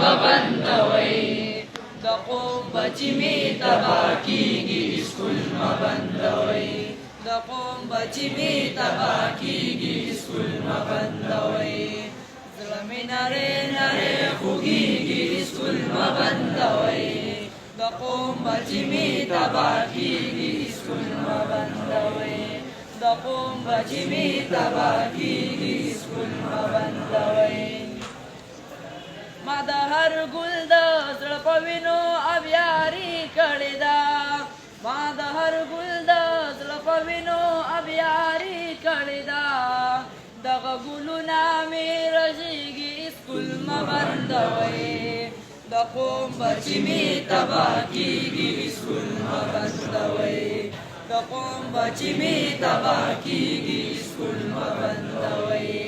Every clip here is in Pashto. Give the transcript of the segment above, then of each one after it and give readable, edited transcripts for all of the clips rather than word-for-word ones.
مبندوي د قوم بچی می تبا کیږي سکول مبندوي د قوم بچی می تبا کیږي سکول مبندوي زړه می نری نری خوږیږي سکول مبندوي د قوم بچی می تبا کیږي سکول مبندوي د قوم بچی می تبا کیږي سکول مبندوي ما د هر ګل د زړه په وینو ابیاري کړې ده ما د هر ګل د زړه په وینو ابیاري کړې ده دغه ګلونه مې رژېږي سکول مبندوي د قوم بچی مې تباه کېږي سکول مبندوي د قوم بچی مې تباه کېږي سکول مبندوي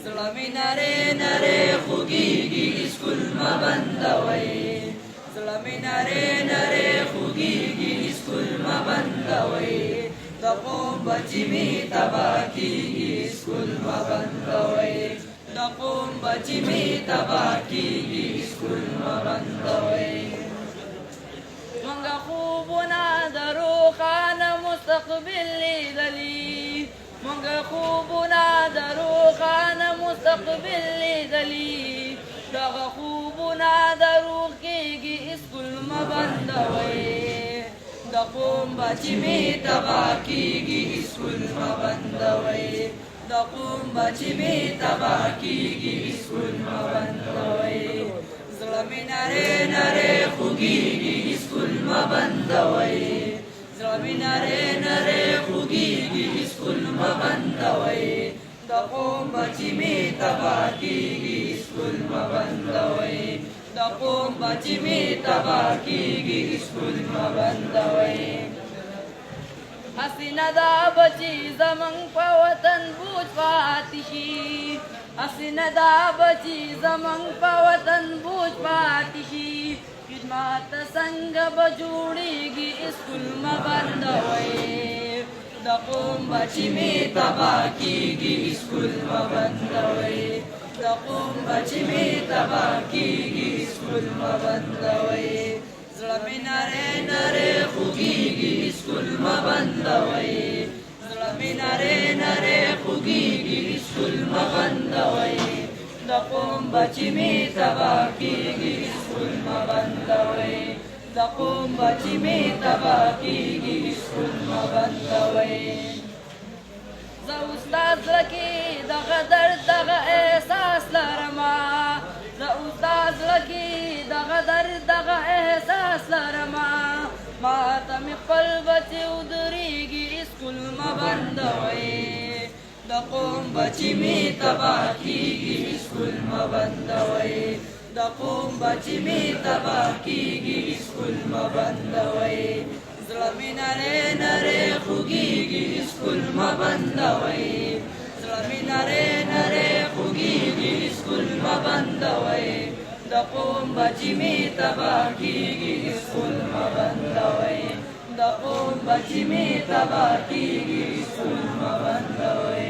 زړه مې نری نری خوږیږي سکول مبندوي زړه مې نری نری خوږیږي سکول مبندوي د قوم بچی مې تباه کېږي سکول مبندوي د قوم بچی مې تباه کېږي سکول مبندوي زموږ خوبونه د روښانه مستقبل لیدلي موږ خوبونه د روښانه مستقبل لیدلي دغه خوبونه دروغ کېږي سکول مبندوي د قوم بچی مې تباه کېږي سکول مبندوي د قوم بچی مې تباه کېږي سکول مبندوي زړه مې نری نری خوږیږي سکول مبندوي زړه مې نری نری خوږیږي سکول مبندوي د قوم بچی مې تباه کېږي سکول مبندوي د قوم بچی مې تباه کېږي سکول مبندوي حسینه دا بچی زموږ په وطن بوج پاتې شي حسینه دا بچی زموږ په وطن بوج پاتې شي خدمت څنګه به جوړېږي سکول مبندوي د قوم بچی مې تباه کېږي سکول مبندوي د قوم بچی مې تباه کېږي سکول مبندوي زړه مې نری نری خوږیږي سکول مبندوي زړه مې نری نری خوږیږي سکول مبندوي د قوم بچی مې تباه کېږي سکول مبندوي د قوم بچی مې تباه کېږي سکول مبندوي زه استاد زړه کې دغه درد دغه احساس لرمه زه استاد زړه کې دغه درد دغه احساس لرمه ماته مې خپل بچی ودرېږي سکول مبندوي د قوم بچی مې تباه کېږي سکول مبندوي د قوم بچی مې تباه کېږي سکول مبندوي زړه مې نری نری خوږیږي سکول مبندوي زړه مې نری نری خوږیږي سکول مبندوي د قوم بچی مې تباه کېږي سکول مبندوي د قوم بچی مې تباه کېږي سکول مبندوي